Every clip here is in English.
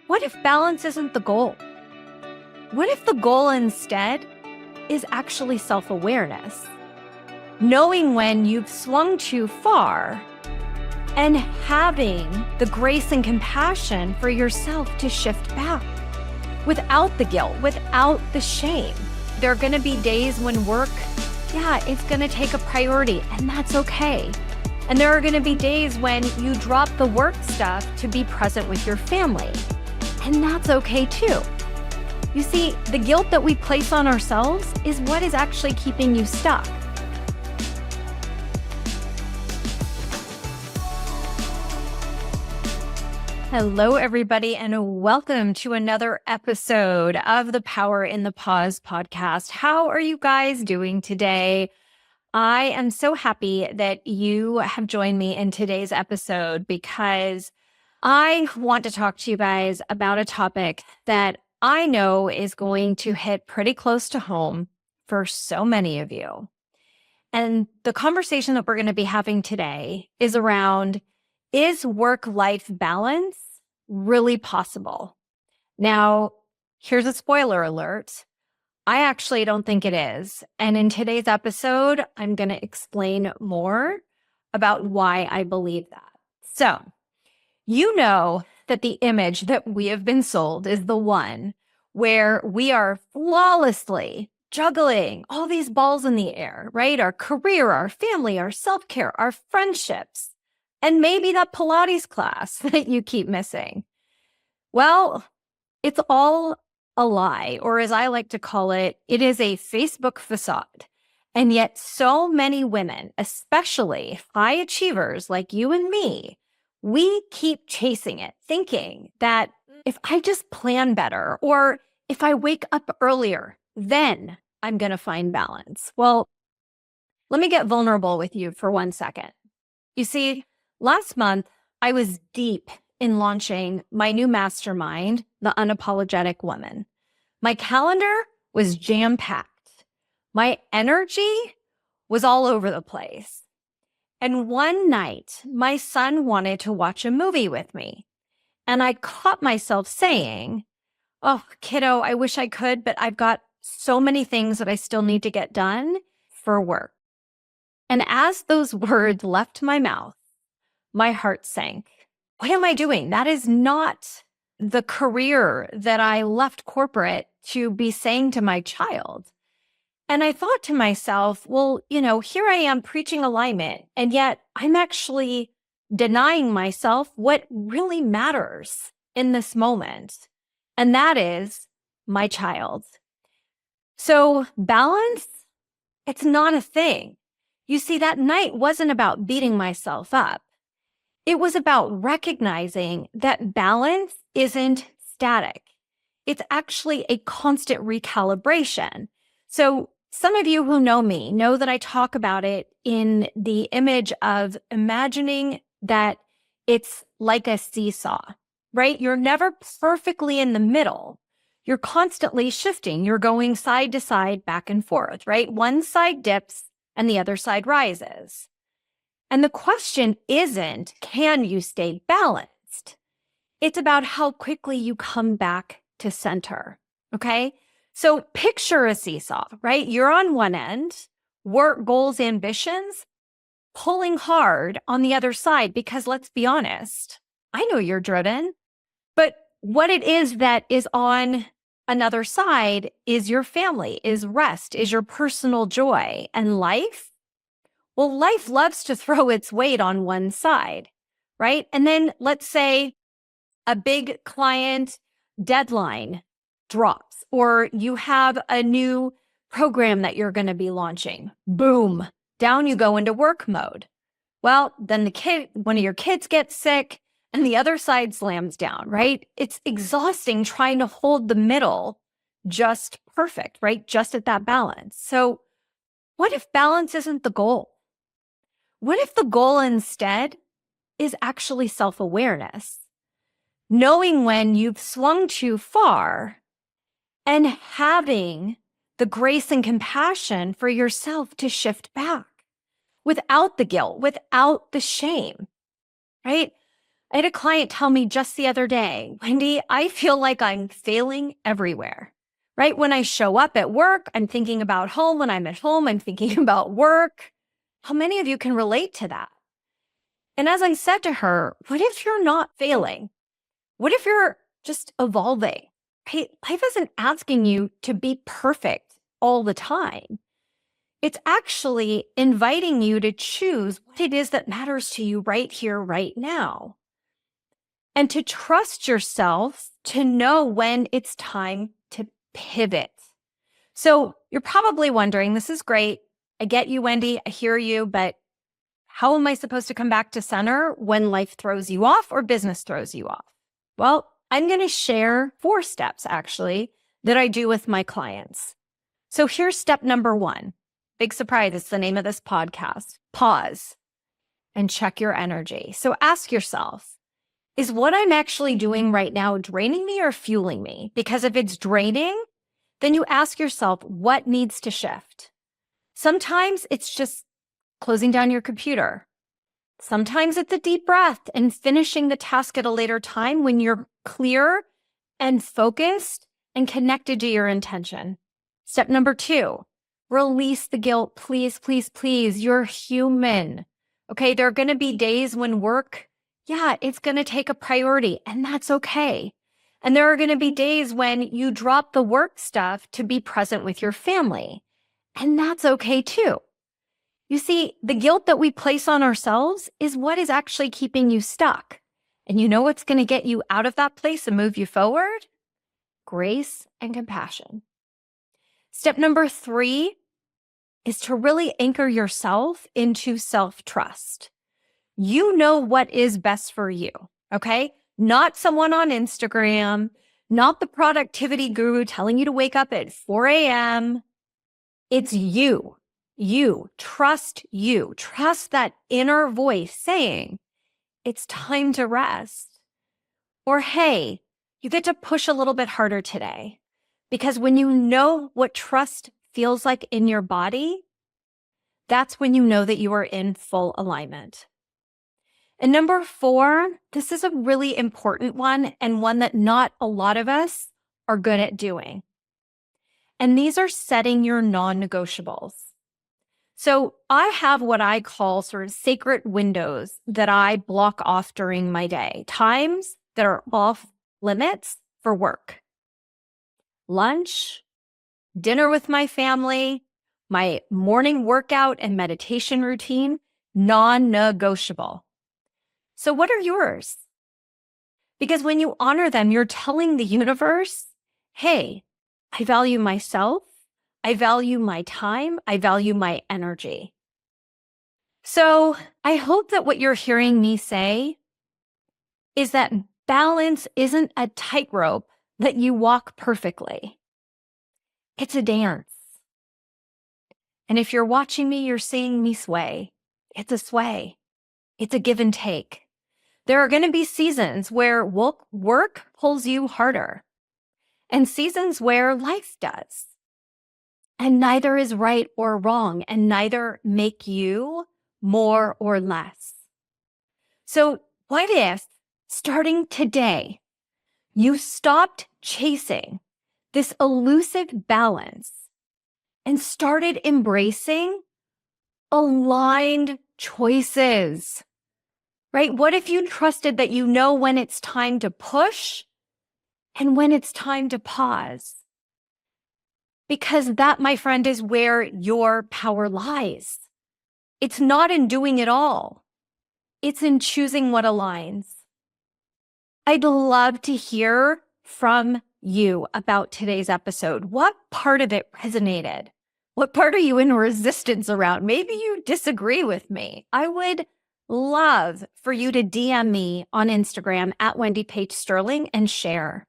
What if balance isn't the goal? What if the goal instead is actually self-awareness? Knowing when you've swung too far and having the grace and compassion for yourself to shift back without the guilt, without the shame. There are going to be days when work, it's going to take a priority, and that's okay. And there are going to be days when you drop the work stuff to be present with your family, and that's okay too. You see, the guilt that we place on ourselves is what is actually keeping you stuck. Hello, everybody, and welcome to another episode of the Power in the Pause podcast. How are you guys doing today? I am so happy that you have joined me in today's episode because I want to talk to you guys about a topic that I know is going to hit pretty close to home for so many of you. And the conversation that we're going to be having today is around, is work-life balance really possible? Now, here's a spoiler alert. I actually don't think it is. And in today's episode, I'm going to explain more about why I believe that. So, you know that the image that we have been sold is the one where we are flawlessly juggling all these balls in the air, right? Our career, our family, our self-care, our friendships, and maybe that Pilates class that you keep missing. Well, it's all a lie, or as I like to call it, it is a Facebook facade. And yet so many women, especially high achievers like you and me, we keep chasing it, thinking that if I just plan better, or if I wake up earlier, then I'm going to find balance. Well, let me get vulnerable with you for 1 second. You see, last month, I was deep in launching my new mastermind, The Unapologetic Woman. My calendar was jam-packed. My energy was all over the place. And one night, my son wanted to watch a movie with me. And I caught myself saying, "Oh, kiddo, I wish I could, but I've got so many things that I still need to get done for work." And as those words left my mouth, my heart sank. What am I doing? That is not the career that I left corporate to be saying to my child. And I thought to myself, well, here I am preaching alignment, and yet I'm actually denying myself what really matters in this moment. And that is my child. So balance, it's not a thing. You see, that night wasn't about beating myself up. It was about recognizing that balance isn't static. It's actually a constant recalibration. So some of you who know me know that I talk about it in the image of imagining that it's like a seesaw, right? You're never perfectly in the middle. You're constantly shifting. You're going side to side, back and forth, right? One side dips and the other side rises. And the question isn't, can you stay balanced? It's about how quickly you come back to center, okay? So picture a seesaw, right? You're on one end, work, goals, ambitions, pulling hard on the other side, because let's be honest, I know you're driven, but what it is that is on another side is your family, is rest, is your personal joy, and life. Well, life loves to throw its weight on one side, right? And then let's say a big client deadline drops, or you have a new program that you're going to be launching. Boom, down you go into work mode. Well, then one of your kids gets sick and the other side slams down, right? It's exhausting trying to hold the middle just perfect, right? Just at that balance. So what if balance isn't the goal? What if the goal instead is actually self-awareness? Knowing when you've swung too far and having the grace and compassion for yourself to shift back without the guilt, without the shame, right? I had a client tell me just the other day, Wendy, I feel like I'm failing everywhere, right? When I show up at work, I'm thinking about home. When I'm at home, I'm thinking about work. How many of you can relate to that? And as I said to her, what if you're not failing? What if you're just evolving? Right? Life isn't asking you to be perfect all the time. It's actually inviting you to choose what it is that matters to you right here, right now. And to trust yourself to know when it's time to pivot. So you're probably wondering, this is great. I get you, Wendy. I hear you, but how am I supposed to come back to center when life throws you off or business throws you off? Well, I'm going to share 4 steps actually that I do with my clients. So here's step number 1. Big surprise. It's the name of this podcast. Pause and check your energy. So ask yourself, is what I'm actually doing right now draining me or fueling me? Because if it's draining, then you ask yourself what needs to shift. Sometimes it's just closing down your computer. Sometimes it's a deep breath and finishing the task at a later time when you're clear and focused and connected to your intention. Step number 2, release the guilt. Please, please, please. You're human. Okay. There are going to be days when work, it's going to take a priority, and that's okay. And there are going to be days when you drop the work stuff to be present with your family, and that's okay too. You see, the guilt that we place on ourselves is what is actually keeping you stuck. And you know what's going to get you out of that place and move you forward? Grace and compassion. Step number 3 is to really anchor yourself into self-trust. You know what is best for you, okay? Not someone on Instagram, not the productivity guru telling you to wake up at 4 a.m. It's you. You. Trust that inner voice saying, it's time to rest. Or, hey, you get to push a little bit harder today. Because when you know what trust feels like in your body, that's when you know that you are in full alignment. And number 4, this is a really important one and one that not a lot of us are good at doing. And these are setting your non-negotiables. So I have what I call sort of sacred windows that I block off during my day, times that are off limits for work. Lunch, dinner with my family, my morning workout and meditation routine, non-negotiable. So what are yours? Because when you honor them, you're telling the universe, hey, I value myself. I value my time. I value my energy. So I hope that what you're hearing me say is that balance isn't a tightrope that you walk perfectly. It's a dance. And if you're watching me, you're seeing me sway. It's a sway. It's a give and take. There are going to be seasons where work pulls you harder and seasons where life does. And neither is right or wrong, and neither make you more or less. So what if, starting today, you stopped chasing this elusive balance and started embracing aligned choices? Right? What if you trusted that you know when it's time to push and when it's time to pause? Because that, my friend, is where your power lies. It's not in doing it all. It's in choosing what aligns. I'd love to hear from you about today's episode. What part of it resonated? What part are you in resistance around? Maybe you disagree with me. I would love for you to DM me on Instagram at Wendy Paige Sterling and share.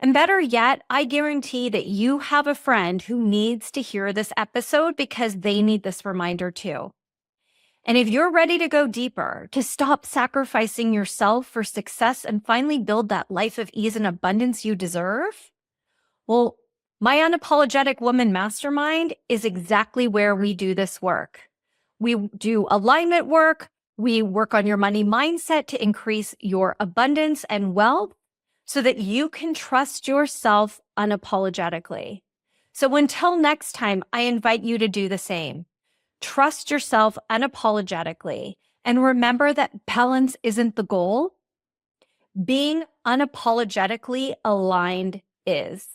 And better yet, I guarantee that you have a friend who needs to hear this episode because they need this reminder too. And if you're ready to go deeper, to stop sacrificing yourself for success and finally build that life of ease and abundance you deserve, well, my Unapologetic Woman Mastermind is exactly where we do this work. We do alignment work, We work on your money mindset to increase your abundance and wealth so that you can trust yourself unapologetically. So until next time, I invite you to do the same. Trust yourself unapologetically. And remember that balance isn't the goal. Being unapologetically aligned is.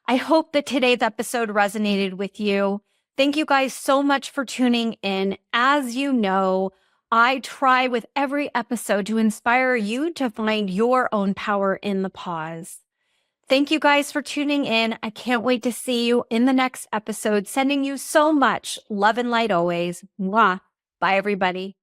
I hope that today's episode resonated with you. Thank you guys so much for tuning in. As you know, I try with every episode to inspire you to find your own power in the pause. Thank you guys for tuning in. I can't wait to see you in the next episode. Sending you so much love and light always. Mwah. Bye, everybody.